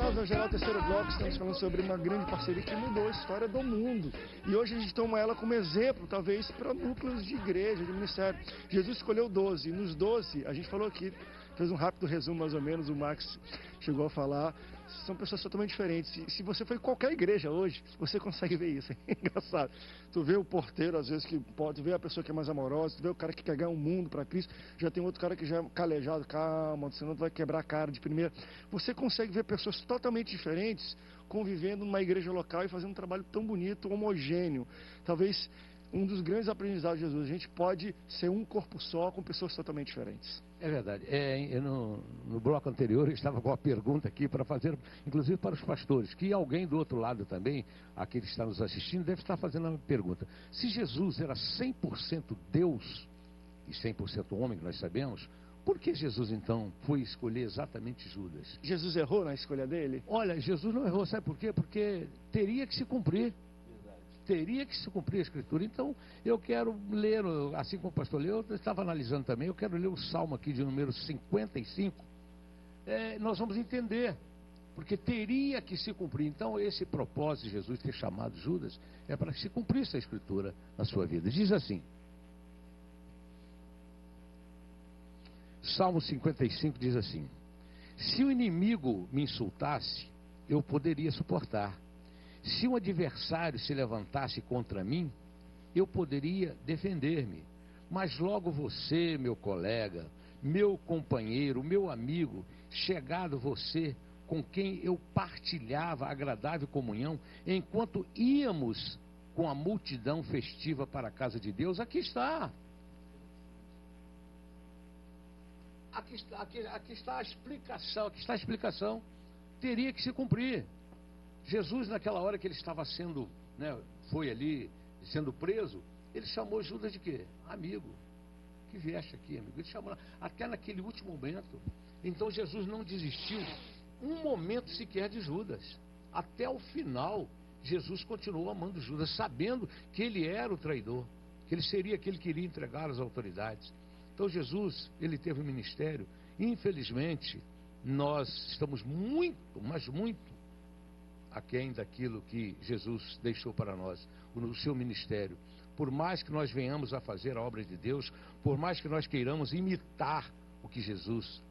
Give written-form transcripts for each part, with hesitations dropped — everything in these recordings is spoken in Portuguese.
nós, no Geral Terceiro Bloco, estamos falando sobre uma grande parceria que mudou a história do mundo. E hoje a gente toma ela como exemplo, talvez, para núcleos de igreja, de ministério. Jesus escolheu 12, e nos 12, a gente falou aqui, fez um rápido resumo mais ou menos, o Max chegou a falar, são pessoas totalmente diferentes. E se você for em qualquer igreja hoje, você consegue ver isso, é engraçado. Tu vê o porteiro, às vezes, que pode ver a pessoa que é mais amorosa, tu vê o cara que quer ganhar o mundo para Cristo, já tem outro cara que já é calejado, calma, senão tu vai quebrar a cara de primeira. Você consegue ver pessoas totalmente diferentes convivendo numa igreja local e fazendo um trabalho tão bonito, homogêneo. Talvez um dos grandes aprendizados de Jesus, a gente pode ser um corpo só com pessoas totalmente diferentes. É verdade. No bloco anterior eu estava com uma pergunta aqui para fazer, inclusive para os pastores, que alguém do outro lado também, aquele que está nos assistindo, deve estar fazendo uma pergunta. Se Jesus era 100% Deus e 100% homem, que nós sabemos, por que Jesus então foi escolher exatamente Judas? Jesus errou na escolha dele? Olha, Jesus não errou, sabe por quê? Porque teria que se cumprir. Teria que se cumprir a Escritura. Então, eu quero ler, assim como o pastor leu, eu estava analisando também, eu quero ler o Salmo aqui de número 55. Nós vamos entender, porque teria que se cumprir. Então, esse propósito de Jesus ter chamado Judas é para que se cumprisse a Escritura na sua vida. Diz assim, Salmo 55 diz assim: se o inimigo me insultasse, eu poderia suportar. Se um adversário se levantasse contra mim, eu poderia defender-me. Mas logo você, meu colega, meu companheiro, meu amigo, chegado você, com quem eu partilhava agradável comunhão, enquanto íamos com a multidão festiva para a casa de Deus, aqui está. Aqui está a explicação. Teria que se cumprir. Jesus, naquela hora que ele estava sendo, foi ali, sendo preso, ele chamou Judas de quê? Amigo. Que vieste aqui, amigo. Ele chamou até naquele último momento. Então Jesus não desistiu um momento sequer de Judas. Até o final, Jesus continuou amando Judas, sabendo que ele era o traidor, que ele seria aquele que iria entregar às autoridades. Então Jesus, ele teve um ministério. Infelizmente, nós estamos muito, mas muito aquém daquilo que Jesus deixou para nós, o seu ministério. Por mais que nós venhamos a fazer a obra de Deus, por mais que nós queiramos imitar o que Jesus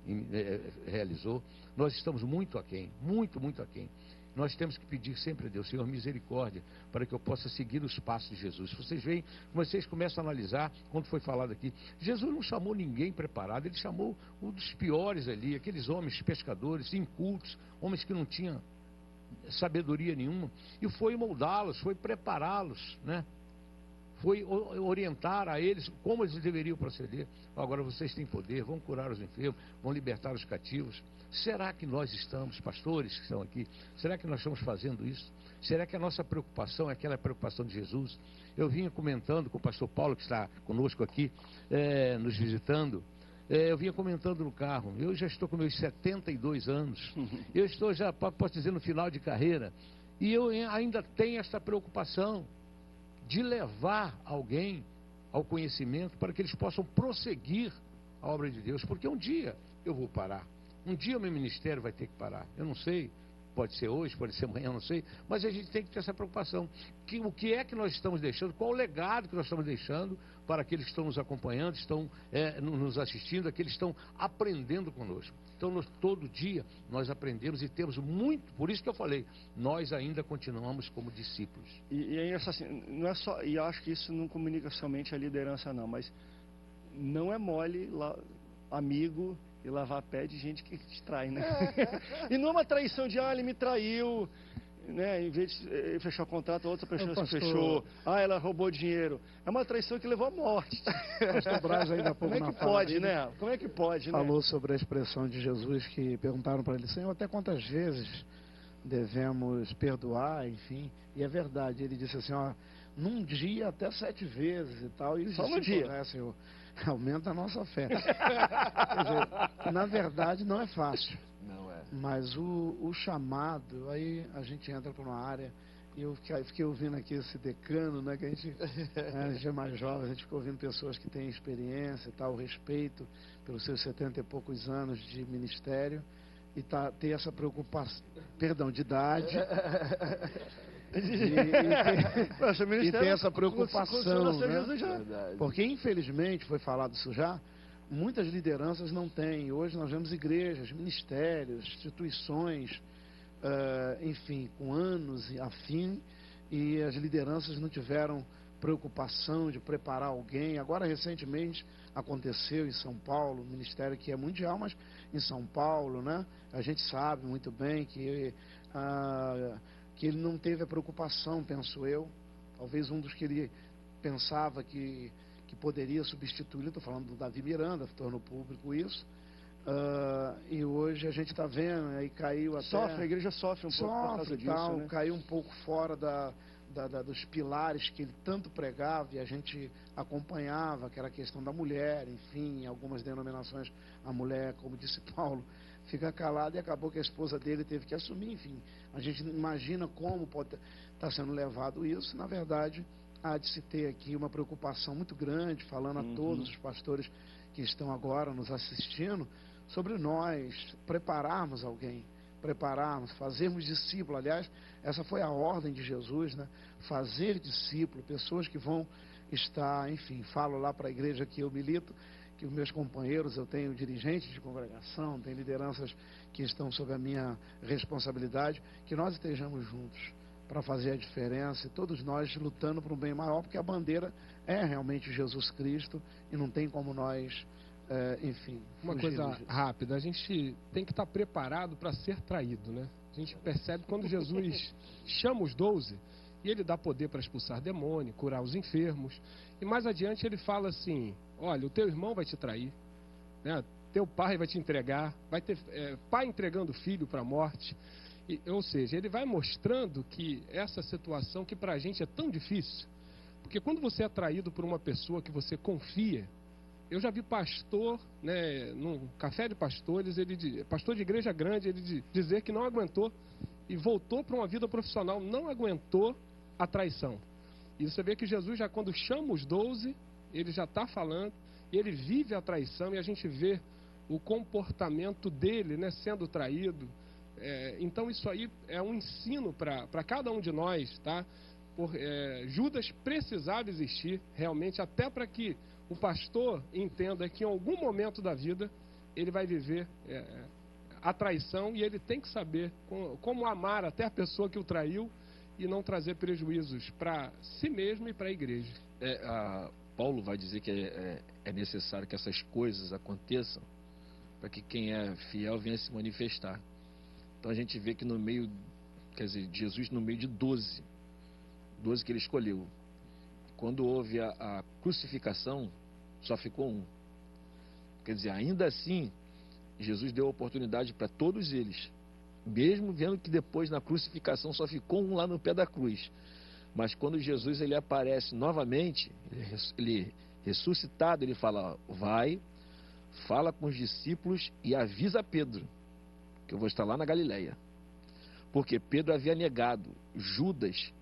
realizou, nós estamos muito aquém, muito aquém. Nós temos que pedir sempre a Deus, Senhor, misericórdia, para que eu possa seguir os passos de Jesus. Vocês veem, vocês começam a analisar, quando foi falado aqui, Jesus não chamou ninguém preparado, ele chamou um dos piores ali, aqueles homens pescadores, incultos, homens que não tinham sabedoria nenhuma, e foi moldá-los, foi prepará-los, foi orientar a eles como eles deveriam proceder. Agora vocês têm poder, vão curar os enfermos, vão libertar os cativos. Será que nós estamos, pastores que estão aqui, será que nós estamos fazendo isso? Será que a nossa preocupação é aquela preocupação de Jesus? Eu vinha comentando com o pastor Paulo, que está conosco aqui, nos visitando. Eu vinha comentando no carro, eu já estou com meus 72 anos, eu estou já, posso dizer, no final de carreira, e eu ainda tenho essa preocupação de levar alguém ao conhecimento para que eles possam prosseguir a obra de Deus, porque um dia eu vou parar, um dia o meu ministério vai ter que parar, eu não sei, pode ser hoje, pode ser amanhã, eu não sei, mas a gente tem que ter essa preocupação. O que é que nós estamos deixando, qual o legado que nós estamos deixando para aqueles que estão nos acompanhando, estão nos assistindo, aqueles que estão aprendendo conosco. Então, todo dia nós aprendemos e temos muito, por isso que eu falei, nós ainda continuamos como discípulos. E aí, assim, não é só, e eu acho que isso não comunica somente a liderança não, mas não é mole, amigo, e lavar pé de gente que te trai, E não é uma traição de, ele me traiu, em vez de fechar o contrato, outra pessoa se fechou, ela roubou dinheiro. É uma traição que levou à morte. Pastor Braz, ainda há pouco Como é que pode, Como é que pode, Falou sobre a expressão de Jesus, que perguntaram para ele, Senhor, até quantas vezes devemos perdoar, enfim. E é verdade, ele disse assim, num dia até 7 vezes e tal. E só no dia. Senhor, aumenta a nossa fé. Quer dizer, na verdade não é fácil. Não é. Mas o chamado, aí a gente entra para uma área, e eu fiquei ouvindo aqui esse decano, que a gente é mais jovem, a gente fica ouvindo pessoas que têm experiência e tal, respeito pelos seus 70 e poucos anos de ministério. e ter essa preocupação, perdão, de idade, e ter essa preocupação, né? Porque infelizmente, foi falado isso já, muitas lideranças não têm. Hoje nós vemos igrejas, ministérios, instituições, enfim, com anos a fim, e as lideranças não tiveram preocupação de preparar alguém. Agora, recentemente, aconteceu em São Paulo, um ministério que é mundial, mas em São Paulo, né? A gente sabe muito bem que ele não teve a preocupação, penso eu, talvez um dos que ele pensava que poderia substituir, estou falando do Davi Miranda, tornou público isso, e hoje a gente está vendo, aí caiu até... A igreja sofre um pouco por causa disso, né? Caiu um pouco fora dos pilares que ele tanto pregava e a gente acompanhava, que era a questão da mulher, enfim, em algumas denominações a mulher, como disse Paulo, fica calada, e acabou que a esposa dele teve que assumir, enfim. A gente imagina como pode estar sendo levado isso. Na verdade, há de se ter aqui uma preocupação muito grande, falando a todos os pastores que estão agora nos assistindo, sobre nós prepararmos alguém, fazermos discípulo. Aliás, essa foi a ordem de Jesus, né? Fazer discípulo, pessoas que vão estar, enfim, falo lá para a igreja que eu milito, que os meus companheiros, eu tenho dirigentes de congregação, tenho lideranças que estão sob a minha responsabilidade, que nós estejamos juntos para fazer a diferença, e todos nós lutando por um bem maior, porque a bandeira é realmente Jesus Cristo, e não tem como nós, enfim... Uma coisa rápida, a gente tem que estar preparado para ser traído, né? A gente percebe quando Jesus chama os 12, e ele dá poder para expulsar demônio, curar os enfermos, e mais adiante ele fala assim: olha, o teu irmão vai te trair, né? Teu pai vai te entregar, vai ter pai entregando filho para a morte. Ou seja, ele vai mostrando que essa situação que para a gente é tão difícil, porque quando você é traído por uma pessoa que você confia, eu já vi pastor, né, num café de pastores, pastor de igreja grande, ele dizer que não aguentou e voltou para uma vida profissional, não aguentou a traição. E você vê que Jesus, já quando chama os 12, ele já está falando, ele vive a traição, e a gente vê o comportamento dele, né, sendo traído. Então isso aí é um ensino para cada um de nós, tá? Judas precisava existir realmente, até para que o pastor entenda que em algum momento da vida ele vai viver a traição, e ele tem que saber como amar até a pessoa que o traiu e não trazer prejuízos para si mesmo e para a igreja. Paulo vai dizer que é necessário que essas coisas aconteçam para que quem é fiel venha se manifestar. Então a gente vê que no meio, quer dizer, Jesus no meio de 12 que ele escolheu. Quando houve a crucificação, só ficou um. Quer dizer, ainda assim, Jesus deu a oportunidade para todos eles, mesmo vendo que depois na crucificação só ficou um lá no pé da cruz. Mas quando Jesus ele aparece novamente, ele ressuscitado, ele fala: vai, fala com os discípulos e avisa Pedro que eu vou estar lá na Galileia. Porque Pedro havia negado. Judas,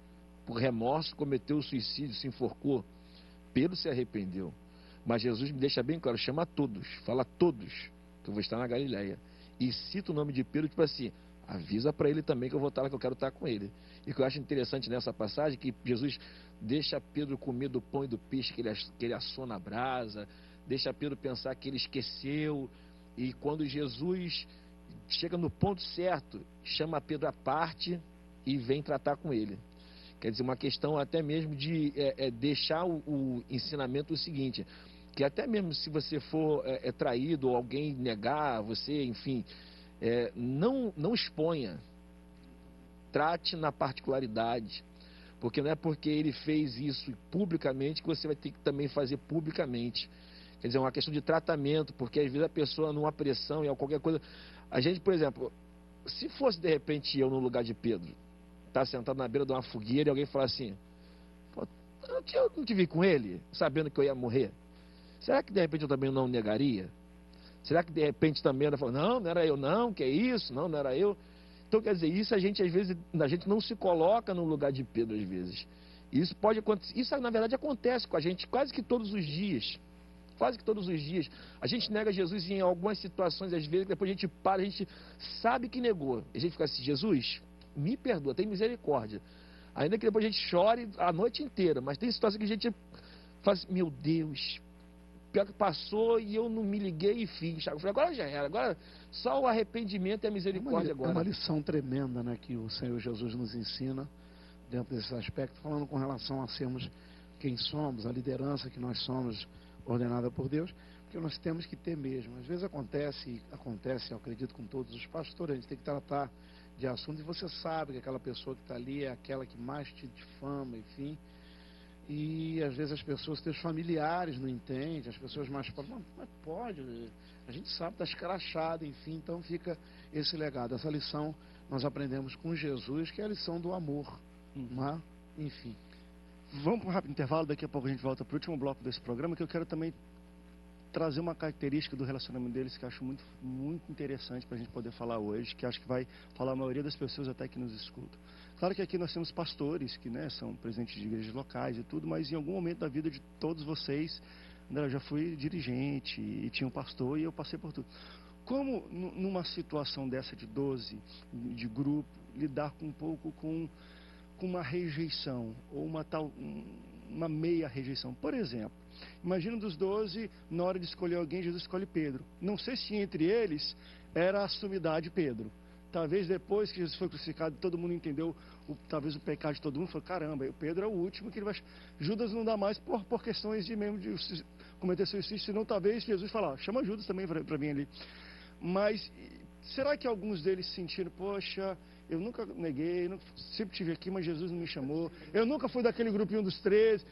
por remorso, cometeu o suicídio, se enforcou. Pedro se arrependeu. Mas Jesus me deixa bem claro: chama todos, fala a todos que eu vou estar na Galileia. E cita o nome de Pedro, tipo assim, avisa para ele também que eu vou estar lá, que eu quero estar com ele. E o que eu acho interessante nessa passagem, que Jesus deixa Pedro comer do pão e do peixe que ele assou na brasa, deixa Pedro pensar que ele esqueceu, e quando Jesus chega no ponto certo, chama Pedro à parte e vem tratar com ele. Quer dizer, uma questão até mesmo de deixar o ensinamento o seguinte, que até mesmo se você for traído ou alguém negar você, enfim, não exponha, trate na particularidade, porque não é porque ele fez isso publicamente que você vai ter que também fazer publicamente. Quer dizer, é uma questão de tratamento, porque às vezes a pessoa numa pressão e qualquer coisa... A gente, por exemplo, se fosse de repente eu no lugar de Pedro, tá sentado na beira de uma fogueira e alguém falar assim: eu não te vi com ele, sabendo que eu ia morrer. Será que de repente eu também não negaria? Será que de repente também ela falou: não era eu não, que é isso, não era eu. Então, quer dizer, isso às vezes, a gente não se coloca no lugar de Pedro às vezes. Isso pode acontecer, isso na verdade acontece com a gente quase que todos os dias. quase que todos os dias. A gente nega Jesus em algumas situações, às vezes, depois a gente para, a gente sabe que negou. A gente fica assim, Jesus, me perdoa, tem misericórdia. Ainda que depois a gente chore a noite inteira, mas tem situações que a gente fala assim, meu Deus, pior que passou e eu não me liguei e fiz. Eu falei, agora já era, agora só o arrependimento e a misericórdia agora. É uma lição tremenda, né, que o Senhor Jesus nos ensina dentro desse aspecto, falando com relação a sermos quem somos, a liderança que nós somos ordenada por Deus, porque nós temos que ter mesmo. Às vezes acontece, eu acredito com todos os pastores, a gente tem que tratar de assuntos e você sabe que aquela pessoa que está ali é aquela que mais te difama, enfim. E às vezes as pessoas, teus familiares não entendem, as pessoas mais pobres, mas pode, a gente sabe, está escrachado, enfim, então fica esse legado. Essa lição nós aprendemos com Jesus, que é a lição do amor, mas, enfim. Vamos para um rápido intervalo, daqui a pouco a gente volta para o último bloco desse programa, que eu quero também trazer uma característica do relacionamento deles que eu acho muito, muito interessante para a gente poder falar hoje, que acho que vai falar a maioria das pessoas até que nos escutam. Claro que aqui nós temos pastores que, né, são presidentes de igrejas locais e tudo, mas em algum momento da vida de todos vocês, né, eu já fui dirigente e tinha um pastor e eu passei por tudo. Como numa situação dessa de 12, de grupo, lidar um pouco com uma rejeição ou uma meia rejeição? Por exemplo, imagina dos 12, na hora de escolher alguém, Jesus escolhe Pedro. Não sei se entre eles era a sumidade Pedro. Talvez depois que Jesus foi crucificado, todo mundo entendeu talvez o pecado de todo mundo, falou, caramba, o Pedro é o último que ele vai... Judas não dá mais por questões de mesmo de cometer suicídio, senão talvez Jesus falar, chama Judas também para mim ali. Mas será que alguns deles sentiram, poxa, eu nunca neguei, sempre estive aqui, mas Jesus não me chamou. Eu nunca fui daquele grupinho dos 13.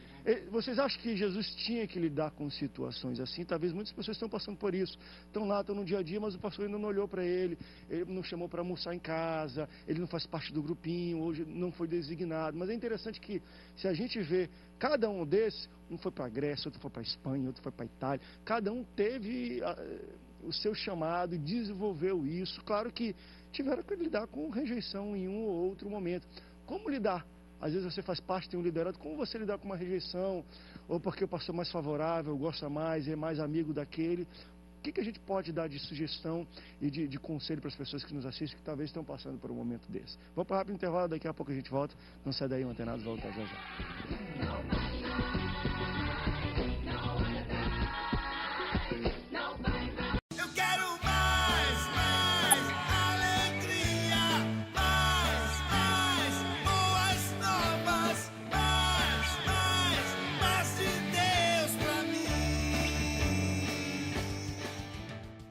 Vocês acham que Jesus tinha que lidar com situações assim? Talvez muitas pessoas estão passando por isso. Estão lá, estão no dia a dia, mas o pastor ainda não olhou para ele não chamou para almoçar em casa, ele não faz parte do grupinho, hoje não foi designado. Mas é interessante que, se a gente vê cada um desses, um foi para a Grécia, outro foi para a Espanha, outro foi para a Itália, cada um teve o seu chamado e desenvolveu isso. Claro que tiveram que lidar com rejeição em um ou outro momento. Como lidar? Às vezes você faz parte de um liderado, como você lidar com uma rejeição? Ou porque o pastor é mais favorável, gosta mais, é mais amigo daquele? O que a gente pode dar de sugestão e de conselho para as pessoas que nos assistem, que talvez estão passando por um momento desse? Vamos para um rápido intervalo, daqui a pouco a gente volta. Não sai daí, um antenado, volta já já.